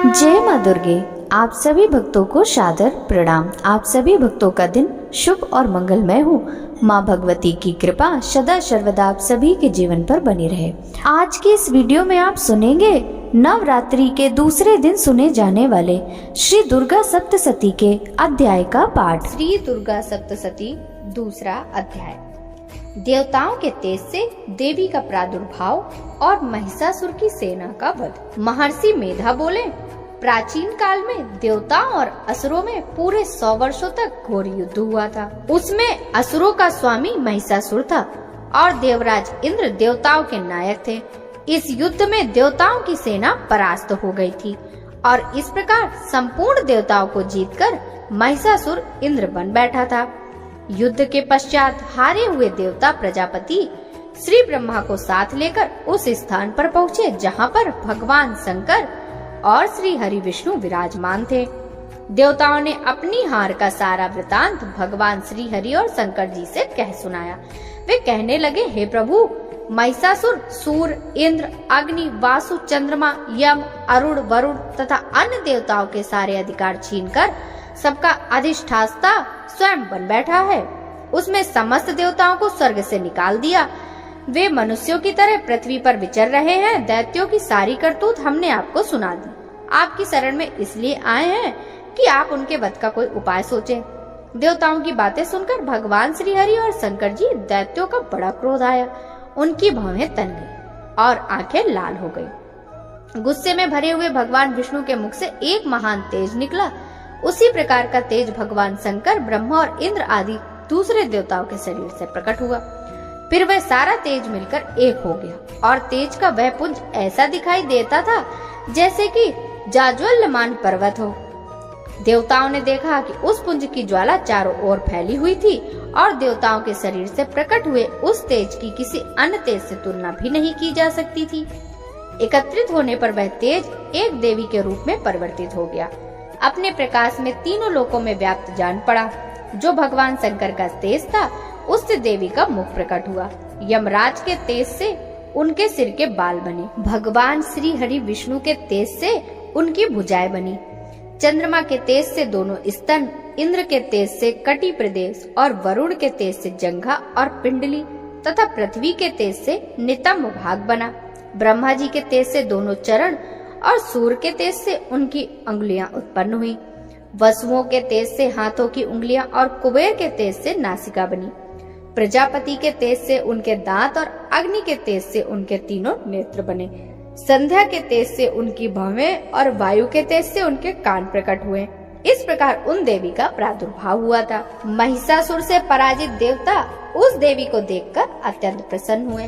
जय माँ दुर्गे। आप सभी भक्तों को सादर प्रणाम। आप सभी भक्तों का दिन शुभ और मंगलमय हो। माँ भगवती की कृपा सदा सर्वदा आप सभी के जीवन पर बनी रहे। आज की इस वीडियो में आप सुनेंगे नवरात्रि के दूसरे दिन सुने जाने वाले श्री दुर्गा सप्तशती के अध्याय का पाठ। श्री दुर्गा सप्तशती दूसरा अध्याय। देवताओं के तेज से देवी का प्रादुर्भाव और महिषासुर की सेना का वध। महर्षि मेधा बोले, प्राचीन काल में देवताओं और असुरों में पूरे 100 वर्षों तक घोर युद्ध हुआ था। उसमें असुरों का स्वामी महिषासुर था और देवराज इंद्र देवताओं के नायक थे। इस युद्ध में देवताओं की सेना परास्त हो गई थी और इस प्रकार संपूर्ण देवताओं को जीतकर महिषासुर इंद्र बन बैठा था। युद्ध के पश्चात हारे हुए देवता प्रजापति श्री ब्रह्मा को साथ लेकर उस स्थान पर पहुँचे जहाँ पर भगवान शंकर और श्री हरि विष्णु विराजमान थे। देवताओं ने अपनी हार का सारा वृतांत भगवान श्री हरि और शंकर जी से कह सुनाया। वे कहने लगे, हे प्रभु, महिषासुर सूर्य, इंद्र, अग्नि, वासु, चंद्रमा, यम, अरुण, वरुण तथा अन्य देवताओं के सारे अधिकार छीनकर सबका अधिष्ठाता स्वयं बन बैठा है। उसमें समस्त देवताओं को स्वर्ग से निकाल दिया। वे मनुष्यों की तरह पृथ्वी पर विचर रहे हैं। दैत्यों की सारी करतूत हमने आपको सुना दी। आपकी शरण में इसलिए आए हैं कि आप उनके वध का कोई उपाय सोचें। देवताओं की बातें सुनकर भगवान श्री हरि और शंकर जी दैत्यों का बड़ा क्रोध आया। उनकी भौहें तन गई और आंखें लाल हो गई। गुस्से में भरे हुए भगवान विष्णु के मुख से एक महान तेज निकला। उसी प्रकार का तेज भगवान शंकर, ब्रह्मा और इंद्र आदि दूसरे देवताओं के शरीर से प्रकट हुआ। फिर वह सारा तेज मिलकर एक हो गया और तेज का वह पुंज ऐसा दिखाई देता था जैसे कि जाज्वल्यमान पर्वत हो। देवताओं ने देखा कि उस पुंज की ज्वाला चारों ओर फैली हुई थी और देवताओं के शरीर से प्रकट हुए उस तेज की किसी अन्य तेज से तुलना भी नहीं की जा सकती थी। एकत्रित होने पर वह तेज एक देवी के रूप में परिवर्तित हो गया। अपने प्रकाश में तीनों लोकों में व्याप्त जान पड़ा। जो भगवान शंकर का तेज था उससे देवी का मुख प्रकट हुआ। यमराज के तेज से उनके सिर के बाल बने। भगवान श्री हरि विष्णु के तेज से उनकी भुजाएं बनी। चंद्रमा के तेज से दोनों स्तन, इंद्र के तेज से कटी प्रदेश और वरुण के तेज से जंघा और पिंडली तथा पृथ्वी के तेज से नितंब भाग बना। ब्रह्मा जी के तेज से दोनों चरण और सूर्य के तेज से उनकी अंगुलियां उत्पन्न हुई। वसुओं के तेज से हाथों की उंगलियां और कुबेर के तेज से नासिका बनी। प्रजापति के तेज से उनके दांत और अग्नि के तेज से उनके तीनों नेत्र बने। संध्या के तेज से उनकी भवें और वायु के तेज से उनके कान प्रकट हुए। इस प्रकार उन देवी का प्रादुर्भाव हुआ था। महिषासुर से पराजित देवता उस देवी को देखकर अत्यंत प्रसन्न हुए।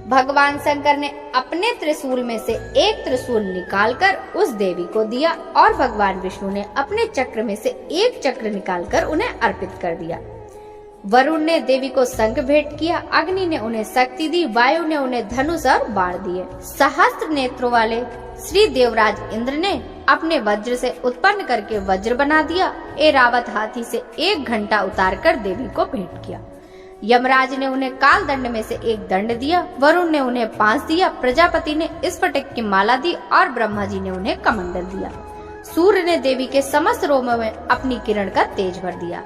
भगवान शंकर ने अपने त्रिशूल में से एक त्रिशूल निकालकर उस देवी को दिया और भगवान विष्णु ने अपने चक्र में से एक चक्र निकालकर उन्हें अर्पित कर दिया। वरुण ने देवी को शंख भेंट किया, अग्नि ने उन्हें शक्ति दी, वायु ने उन्हें धनुष और बाण दिए। सहस्त्र नेत्रों वाले श्री देवराज इंद्र ने अपने वज्र से उत्पन्न करके वज्र बना दिया। ऐरावत हाथी से एक घंटा उतारकर देवी को भेंट किया। यमराज ने उन्हें काल दंड में से एक दंड दिया। वरुण ने उन्हें पांस दिया। प्रजापति ने स्फटिक की माला दी और ब्रह्मा जी ने उन्हें कमंडल दिया। सूर्य ने देवी के समस्त रोमों में अपनी किरण का तेज भर दिया।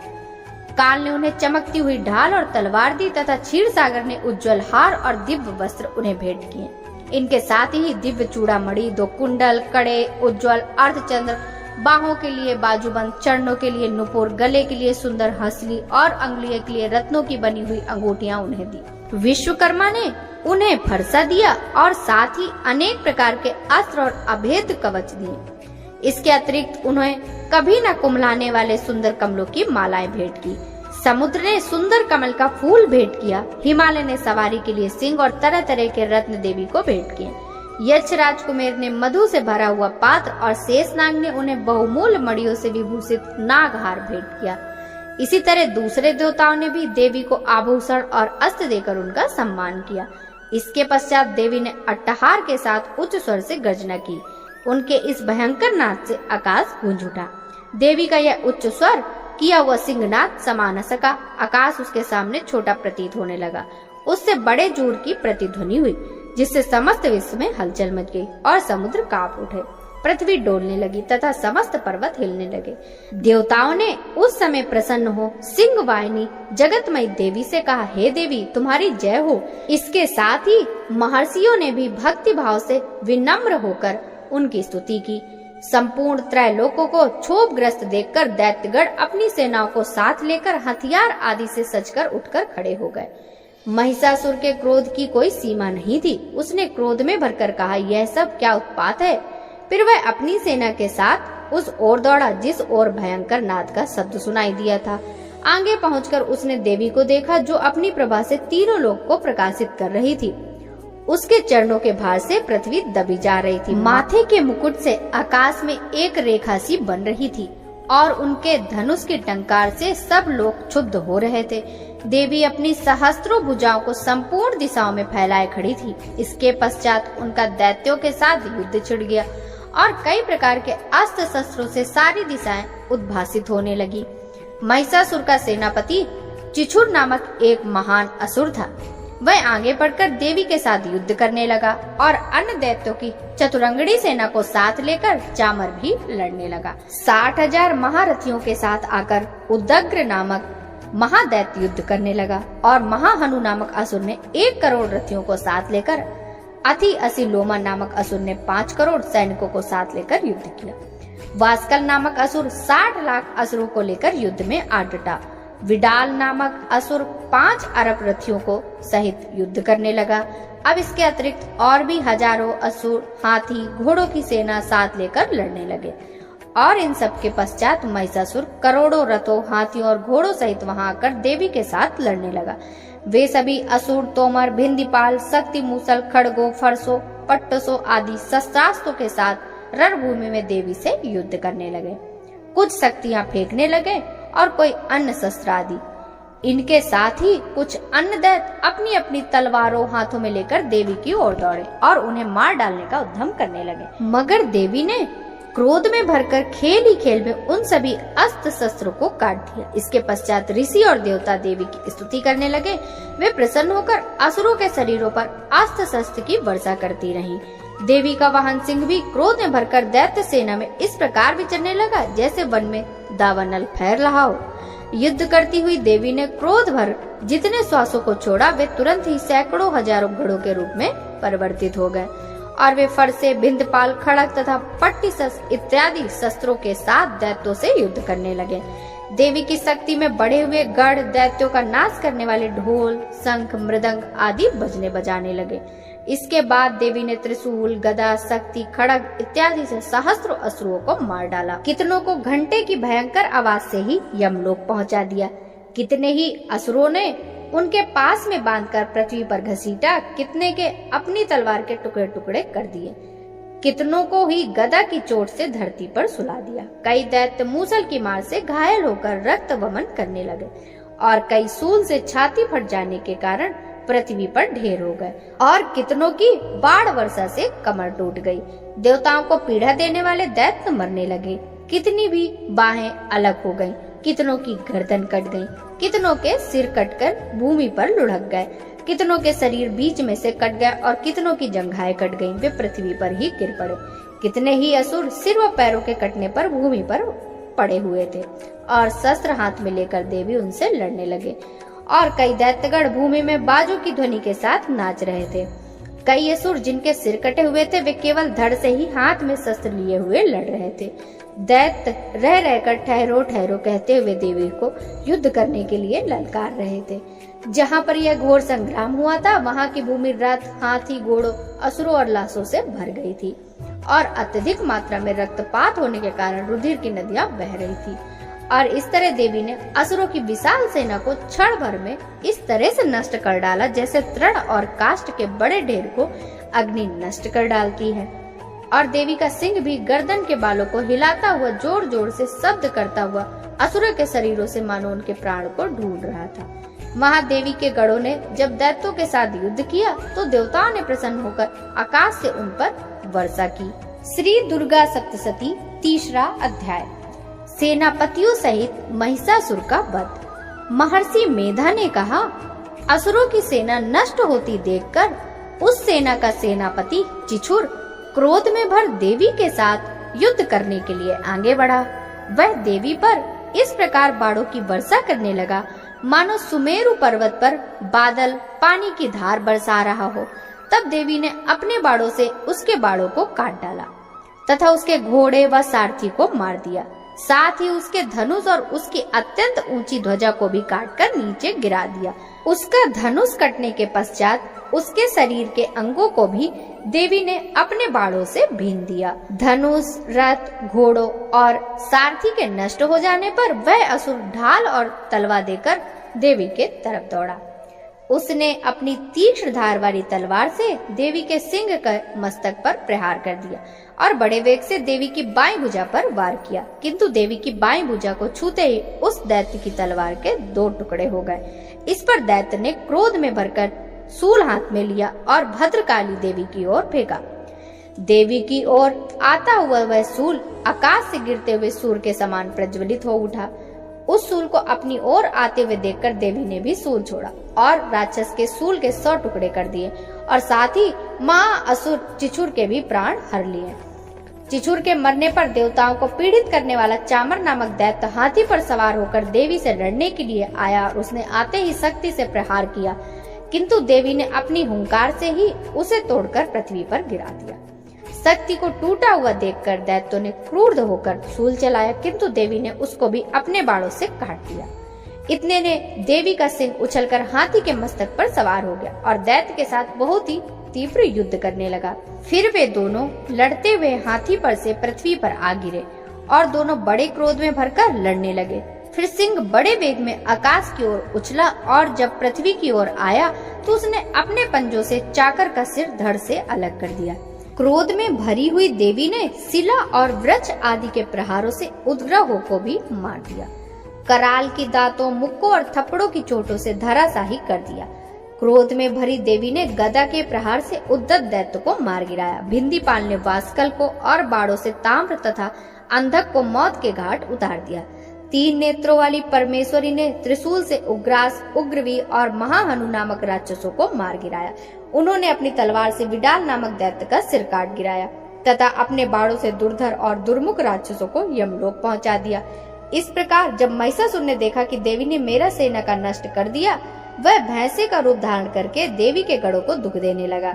काल ने उन्हें चमकती हुई ढाल और तलवार दी तथा क्षीर सागर ने उज्जवल हार और दिव्य वस्त्र उन्हें भेंट किए। इनके साथ ही दिव्य चूड़ामणि, 2 कुंडल, कड़े, उज्जवल अर्धचंद्र, बाहों के लिए बाजूबंद, चरणों के लिए नुपुर, गले के लिए सुंदर हंसली और अंगुलियों के लिए रत्नों की बनी हुई अंगूठियां उन्हें दी। विश्वकर्मा ने उन्हें फरसा दिया और साथ ही अनेक प्रकार के अस्त्र और अभेद कवच दिए। इसके अतिरिक्त उन्हें कभी न कुम्हलाने वाले सुंदर कमलों की मालाएं भेंट की। समुद्र ने सुंदर कमल का फूल भेंट किया। हिमालय ने सवारी के लिए सिंह और तरह तरह के रत्न देवी को भेंट किए। यक्ष राजकुमार ने मधु से भरा हुआ पात्र और शेषनाग ने उन्हें बहुमूल्य मणियों से विभूषित नागहार भेंट किया। इसी तरह दूसरे देवताओं ने भी देवी को आभूषण और अस्त्र देकर उनका सम्मान किया। इसके पश्चात देवी ने अट्टहार के साथ उच्च स्वर से गर्जना की। उनके इस भयंकर नाद से आकाश गूंज उठा। देवी का यह उच्च स्वर किया हुआ सिंहनाद समा न सका। आकाश उसके सामने छोटा प्रतीत होने लगा। उससे बड़े जोर की प्रतिध्वनि हुई जिससे समस्त विश्व में हलचल मच गई और समुद्र कांप उठे। पृथ्वी डोलने लगी तथा समस्त पर्वत हिलने लगे। देवताओं ने उस समय प्रसन्न हो सिंह वाहिनी जगतमयी देवी से कहा, हे देवी तुम्हारी जय हो। इसके साथ ही महर्षियों ने भी भक्ति भाव से विनम्र होकर उनकी स्तुति की। संपूर्ण त्रैलोकों को क्षोभग्रस्त देखकर दैत्यगण अपनी सेनाओं को साथ लेकर हथियार आदि से सजकर उठकर खड़े हो गए। महिषासुर के क्रोध की कोई सीमा नहीं थी। उसने क्रोध में भरकर कहा, यह सब क्या उत्पात है। फिर वह अपनी सेना के साथ उस ओर दौड़ा जिस ओर भयंकर नाद का शब्द सुनाई दिया था। आगे पहुंचकर उसने देवी को देखा जो अपनी प्रभा से तीनों लोक को प्रकाशित कर रही थी। उसके चरणों के भार से पृथ्वी दबी जा रही थी। माथे के मुकुट से आकाश में एक रेखा सी बन रही थी और उनके धनुष की टंकार से सब लोग क्षुब्ध हो रहे थे। देवी अपनी सहस्त्रों भुजाओं को संपूर्ण दिशाओं में फैलाए खड़ी थी। इसके पश्चात उनका दैत्यों के साथ युद्ध छिड़ गया और कई प्रकार के अस्त्र शस्त्रों से सारी दिशाएं उद्भासित होने लगी। महिषासुर का सेनापति चिछुर नामक एक महान असुर था। वह आगे बढ़कर देवी के साथ युद्ध करने लगा और अन्य दैत्यों की चतुरंगड़ी सेना को साथ लेकर चामर भी लड़ने लगा। 60,000 महारथियों के साथ आकर उदग्र नामक महादैत्य युद्ध करने लगा और महाहनु नामक असुर ने 1 करोड़ रथियों को साथ लेकर अति असी लोमा नामक असुर ने 5 करोड़ सैनिकों को साथ लेकर युद्ध किया। वास्कल नामक असुर 60 लाख असुरों को लेकर युद्ध में आ डटा। विडाल नामक असुर 5 अरब रथियों को सहित युद्ध करने लगा। अब इसके अतिरिक्त और भी हजारों असुर हाथी घोड़ों की सेना साथ लेकर लड़ने लगे और इन सब के पश्चात महिषासुर करोड़ों रथों हाथियों और घोड़ों सहित वहां आकर देवी के साथ लड़ने लगा। वे सभी असुर तोमर भिंदीपाल शक्ति मूसल खड़गों फरसों पट्टसों आदि शस्त्रास्त्रों के साथ रणभूमि में देवी से युद्ध करने लगे। कुछ शक्तियां फेंकने लगे और कोई अन्य शस्त्र आदि। इनके साथ ही कुछ अन्य दैत्य अपनी अपनी तलवारों हाथों में लेकर देवी की ओर दौड़े और उन्हें मार डालने का उद्यम करने लगे। मगर देवी ने क्रोध में भरकर खेल ही खेल में उन सभी अस्त्र शस्त्रों को काट दिया। इसके पश्चात ऋषि और देवता देवी की स्तुति करने लगे। वे प्रसन्न होकर असुरों के शरीरों पर अस्त्र शस्त्र की वर्षा करती रहीं। देवी का वाहन सिंह भी क्रोध में भरकर दैत्य सेना में इस प्रकार विचरने लगा जैसे वन में दावानल फैल रहा हो। युद्ध करती हुई देवी ने क्रोध भर जितने श्वासों को छोड़ा वे तुरंत ही सैकड़ों हजारों घड़ों के रूप में परिवर्तित हो गए और वे फरसे भिंदपाल खड़ग तथा पट्टिसस इत्यादि शस्त्रों के साथ दैत्यों से युद्ध करने लगे। देवी की शक्ति में बढ़े हुए गढ़ दैत्यों का नाश करने वाले ढोल शंख मृदंग आदि बजने बजाने लगे। इसके बाद देवी ने त्रिशूल गदा शक्ति खड़ग इत्यादि से सहस्त्रों असुरों को मार डाला। कितनों को घंटे की भयंकर आवाज से ही यमलोक पहुंचा दिया। कितने ही असुरों ने उनके पास में बांधकर पृथ्वी पर घसीटा। कितने के अपनी तलवार के टुकड़े टुकड़े कर दिए। कितनों को ही गदा की चोट से धरती पर सुला दिया। कई दैत्य मूसल की मार से घायल होकर रक्त वमन करने लगे और कई सूल से छाती फट जाने के कारण पृथ्वी पर ढेर हो गए और कितनों की बाढ़ वर्षा से कमर टूट गई। देवताओं को पीड़ा देने वाले दैत्य मरने लगे। कितनी भी बाहें अलग हो गईं, कितनों की गर्दन कट गई, कितनों के सिर कटकर भूमि पर लुढ़क गए, कितनों के शरीर बीच में से कट गए और कितनों की जंघाएं कट गईं, वे पृथ्वी पर ही गिर पड़े। कितने ही असुर सिर व पैरों के कटने पर भूमि पर पड़े हुए थे और शस्त्र हाथ में लेकर देवी उनसे लड़ने लगे और कई दैत्यगण भूमि में बाजों की ध्वनि के साथ नाच रहे थे। कई असुर जिनके सिर कटे हुए थे वे केवल धड़ से ही हाथ में शस्त्र लिए हुए लड़ रहे थे। दैत्य रह रहकर ठहरो ठहरो कहते हुए देवी को युद्ध करने के लिए ललकार रहे थे। जहाँ पर यह घोर संग्राम हुआ था वहाँ की भूमि रथ हाथी घोड़ों असुरों और लाशों से भर गई थी और अत्यधिक मात्रा में रक्तपात होने के कारण रुधिर की नदियां बह रही थी। और इस तरह देवी ने असुरों की विशाल सेना को क्षण भर में इस तरह से नष्ट कर डाला जैसे तृण और काष्ठ के बड़े ढेर को अग्नि नष्ट कर डालती है। और देवी का सिंह भी गर्दन के बालों को हिलाता हुआ जोर जोर से शब्द करता हुआ असुरों के शरीरों से मानो उनके प्राण को ढूंढ रहा था। महादेवी के गढ़ों ने जब दैत्यों के साथ युद्ध किया तो देवताओं ने प्रसन्न होकर आकाश से उन पर वर्षा की। श्री दुर्गा सप्तशती 3रा अध्याय। सेनापतियों सहित महिषासुर का वध। महर्षि मेधा ने कहा, असुरों की सेना नष्ट होती देखकर उस सेना का सेनापति चिछुर क्रोध में भर देवी के साथ युद्ध करने के लिए आगे बढ़ा। वह देवी पर इस प्रकार बाणों की वर्षा करने लगा मानो सुमेरु पर्वत पर बादल पानी की धार बरसा रहा हो। तब देवी ने अपने बाणों से उसके बाणों को काट डाला तथा उसके घोड़े व सारथी को मार दिया। साथ ही उसके धनुष और उसकी अत्यंत ऊंची ध्वजा को भी काटकर नीचे गिरा दिया। उसका धनुष कटने के पश्चात उसके शरीर के अंगों को भी देवी ने अपने बाणों से भीन दिया। धनुष, रथ, घोड़ों और सारथी के नष्ट हो जाने पर वह असुर ढाल और तलवार देकर देवी के तरफ दौड़ा। उसने अपनी तीक्ष्ण धार वाली तलवार से देवी के सिंह के मस्तक पर प्रहार कर दिया और बड़े वेग से देवी की बाईं भुजा पर वार किया, किंतु देवी की बाईं भुजा को छूते ही उस दैत्य की तलवार के 2 टुकड़े हो गए। इस पर दैत्य ने क्रोध में भरकर सूल हाथ में लिया और भद्रकाली देवी की ओर फेंका। देवी की ओर आता हुआ वह सूल आकाश से गिरते हुए सूर्य के समान प्रज्वलित हो उठा। उस सूल को अपनी ओर आते हुए देखकर देवी ने भी सूल छोड़ा और राक्षस के सूल के 100 टुकड़े कर दिए और साथ ही असुर चिछुर के भी प्राण हर लिए। चिछुर के मरने पर देवताओं को पीड़ित करने वाला चामर नामक दैत्य हाथी पर सवार होकर देवी से लड़ने के लिए आया और उसने आते ही शक्ति से प्रहार किया, किंतु देवी ने अपनी हुंकार से ही उसे तोड़कर पृथ्वी पर गिरा दिया। शक्ति को टूटा हुआ देखकर दैत्य ने क्रुद्ध होकर शूल चलाया, किंतु देवी ने उसको भी अपने बाणों से काट दिया। इतने ने देवी का सिंह उछलकर हाथी के मस्तक पर सवार हो गया और दैत्य के साथ बहुत ही तीव्र युद्ध करने लगा। फिर वे दोनों लड़ते हुए हाथी पर से पृथ्वी पर आ गिरे और दोनों बड़े क्रोध में भरकर लड़ने लगे। फिर सिंह बड़े वेग में आकाश की ओर उछला और जब पृथ्वी की ओर आया तो उसने अपने पंजों से चाकर का सिर धड़ से अलग कर दिया। क्रोध में भरी हुई देवी ने शिला और वृक्ष आदि के प्रहारों से उद्ग्रहों को भी मार दिया। कराल की दांतों, मुक्कों और थप्पड़ों की चोटों से धराशाही कर दिया। क्रोध में भरी देवी ने गदा के प्रहार से उद्दत दैत्य को मार गिराया। भिंदीपाल ने वास्कल को और बाड़ों से ताम्र तथा अंधक को मौत के घाट उतार दिया। 3 नेत्रों वाली परमेश्वरी ने त्रिशूल से उग्रास, उग्रवीर और महाहनु नामक राक्षसों को मार गिराया। उन्होंने अपनी तलवार से विडाल नामक दैत्य का सिर काट गिराया तथा अपने बाड़ों से दुर्धर और दुर्मुख राक्षसों को यमलोक पहुंचा दिया। इस प्रकार जब महिषासुर ने देखा कि देवी ने मेरा सेना का नष्ट कर दिया, वह भैंसे का रूप धारण करके देवी के गढ़ों को दुख देने लगा।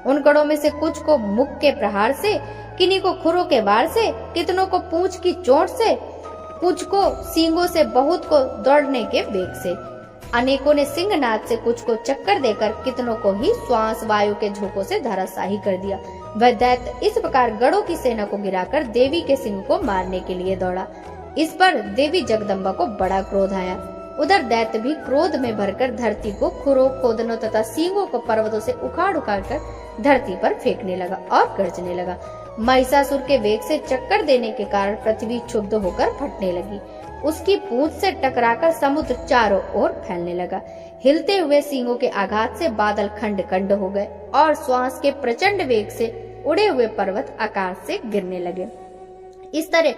उन गढ़ों में से कुछ को मुख के प्रहार से, किन्हीं को खुरों के वार से, कितनों को पूंछ की चोट से, कुछ को सींगों से, बहुत को दौड़ने के वेग से, अनेकों ने सिंहनाद से, कुछ को चक्कर देकर, कितनों को ही श्वास वायु के झोंकों से धराशाही कर दिया। वह दैत्य इस प्रकार गढ़ों की सेना को गिराकर देवी के सिंह को मारने के लिए दौड़ा। इस पर देवी जगदम्बा को बड़ा क्रोध आया। उधर दैत्य भी क्रोध में भरकर धरती को खुरों, खोदनों तथा सींगों को पर्वतों से उखाड़ उखाड़ कर धरती पर फेंकने लगा और गर्जने लगा। महिषासुर के वेग से चक्कर देने के कारण पृथ्वी क्षुब्ध होकर फटने लगी। उसकी पूंछ से टकराकर समुद्र चारों ओर फैलने लगा। हिलते हुए सींगों के आघात से बादल खंड खंड हो गए और श्वास के प्रचंड वेग से उड़े हुए पर्वत आकाश से गिरने लगे। इस तरह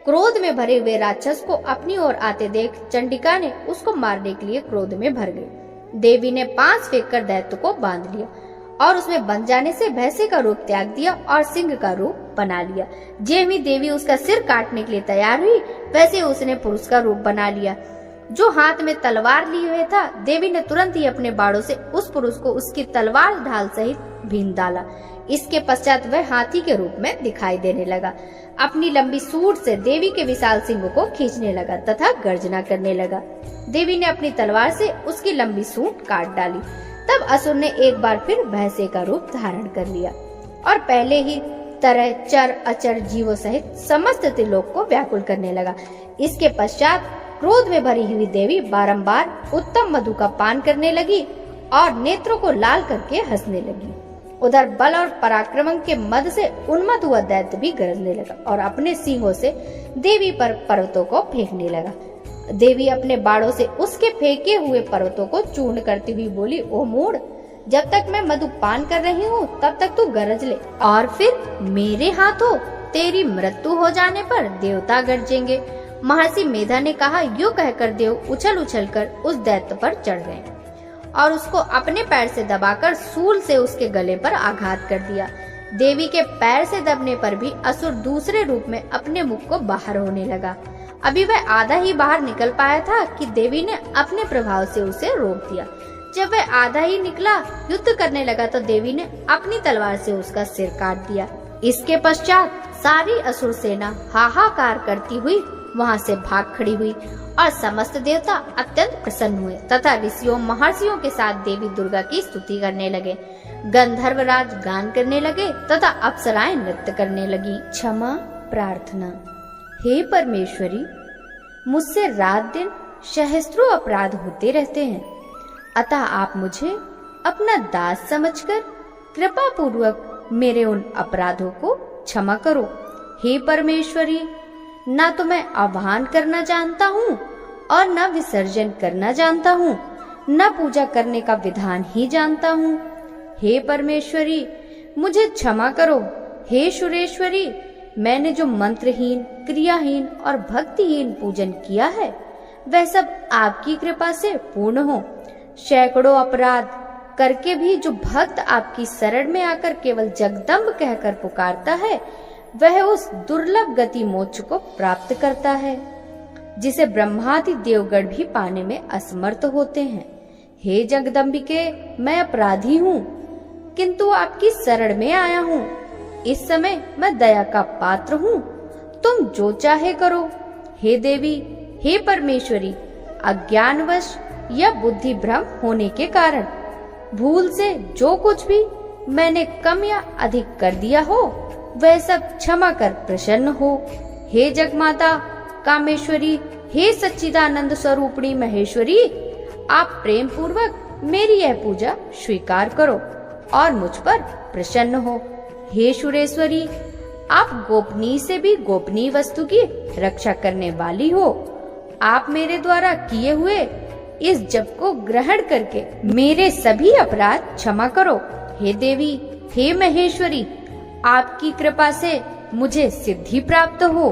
क्रोध में भरे हुए राक्षस को अपनी ओर आते देख चंडिका ने उसको मारने के लिए क्रोध में भर गई। देवी ने 5 फेंककर दैत्य को बांध लिया और उसमें बंध जाने से भैंसे का रूप त्याग दिया और सिंह का रूप बना लिया। ज्यों ही देवी उसका सिर काटने के लिए तैयार हुई, वैसे उसने पुरुष का रूप बना लिया। जो हाथ में तलवार लिए हुए था, देवी ने तुरंत ही अपने बाड़ों से उस पुरुष को उसकी तलवार ढाल सहित भीन डाला। इसके पश्चात वह हाथी के रूप में दिखाई देने लगा। अपनी लंबी सूंड से देवी के विशाल सिंह को खींचने लगा तथा गर्जना करने लगा। देवी ने अपनी तलवार से उसकी लंबी सूंड काट डाली। तब असुर ने एक बार फिर भैंसे का रूप धारण कर लिया और पहले ही तरह चर अचर जीवों सहित समस्त त्रिलोक को व्याकुल करने लगा। इसके पश्चात क्रोध में भरी हुई देवी बारंबार उत्तम मधु का पान करने लगी और नेत्रों को लाल करके हंसने लगी। उधर बल और पराक्रम के मद से उन्मत्त हुआ दैत्य भी गरजने लगा और अपने सींगों से देवी पर पर्वतों को फेंकने लगा। देवी अपने बाड़ों से उसके फेंके हुए पर्वतों को चूर्ण करती हुई बोली, ओ मूढ़, जब तक मैं मधु पान कर रही हूँ तब तक तू गरज ले और फिर मेरे हाथों तेरी मृत्यु हो जाने पर देवता गरजेंगे। महर्षि मेधा ने कहा। यूं कहकर देव उछल उछल कर उस दैत्य पर चढ़ गए और उसको अपने पैर से दबाकर सूल से उसके गले पर आघात कर दिया। देवी के पैर से दबने पर भी असुर दूसरे रूप में अपने मुख को बाहर होने लगा। अभी वह आधा ही बाहर निकल पाया था कि देवी ने अपने प्रभाव से उसे रोक दिया। जब वह आधा ही निकला युद्ध करने लगा तो देवी ने अपनी तलवार से उसका सिर काट दिया। इसके पश्चात सारी असुर सेना हाहाकार करती हुई वहां से भाग खड़ी हुई और समस्त देवता अत्यंत प्रसन्न हुए तथा ऋषियों महर्षियों के साथ देवी दुर्गा की स्तुति करने लगे। गंधर्वराज गान करने लगे तथा अप्सराएं नृत्य करने लगी। क्षमा प्रार्थना। हे परमेश्वरी, मुझसे रात दिन सहस्त्रों अपराध होते रहते हैं, अतः आप मुझे अपना दास समझकर कृपा पूर्वक मेरे उन अपराधों को क्षमा करो। हे परमेश्वरी, ना तो मैं आह्वान करना जानता हूँ और न विसर्जन करना जानता हूँ, न पूजा करने का विधान ही जानता हूँ। हे परमेश्वरी, मुझे क्षमा करो। हे सुरेश्वरी, मैंने जो मंत्रहीन, क्रियाहीन और भक्तिहीन पूजन किया है वह सब आपकी कृपा से पूर्ण हो। सैकड़ों अपराध करके भी जो भक्त आपकी शरण में आकर केवल जगदम्ब कहकर पुकारता है वह उस दुर्लभ गति मोक्ष को प्राप्त करता है जिसे ब्रह्मादि देवगण भी पाने में असमर्थ होते हैं। हे जगदम्बिके, मैं अपराधी हूँ किंतु आपकी शरण में आया हूँ। इस समय मैं दया का पात्र हूँ, तुम जो चाहे करो। हे देवी, हे परमेश्वरी, अज्ञानवश या बुद्धि भ्रम होने के कारण भूल से जो कुछ भी मैंने कम या अधिक कर दिया हो वह सब क्षमा कर प्रसन्न हो। हे जगमाता कामेश्वरी, हे सच्चिदानंद स्वरूपिणी महेश्वरी, आप प्रेम पूर्वक मेरी यह पूजा स्वीकार करो और मुझ पर प्रसन्न हो। हे सुरेश्वरी, आप गोपनीय से भी गोपनीय वस्तु की रक्षा करने वाली हो। आप मेरे द्वारा किए हुए इस जप को ग्रहण करके मेरे सभी अपराध क्षमा करो। हे देवी, हे महेश्वरी, आपकी कृपा से मुझे सिद्धि प्राप्त हो।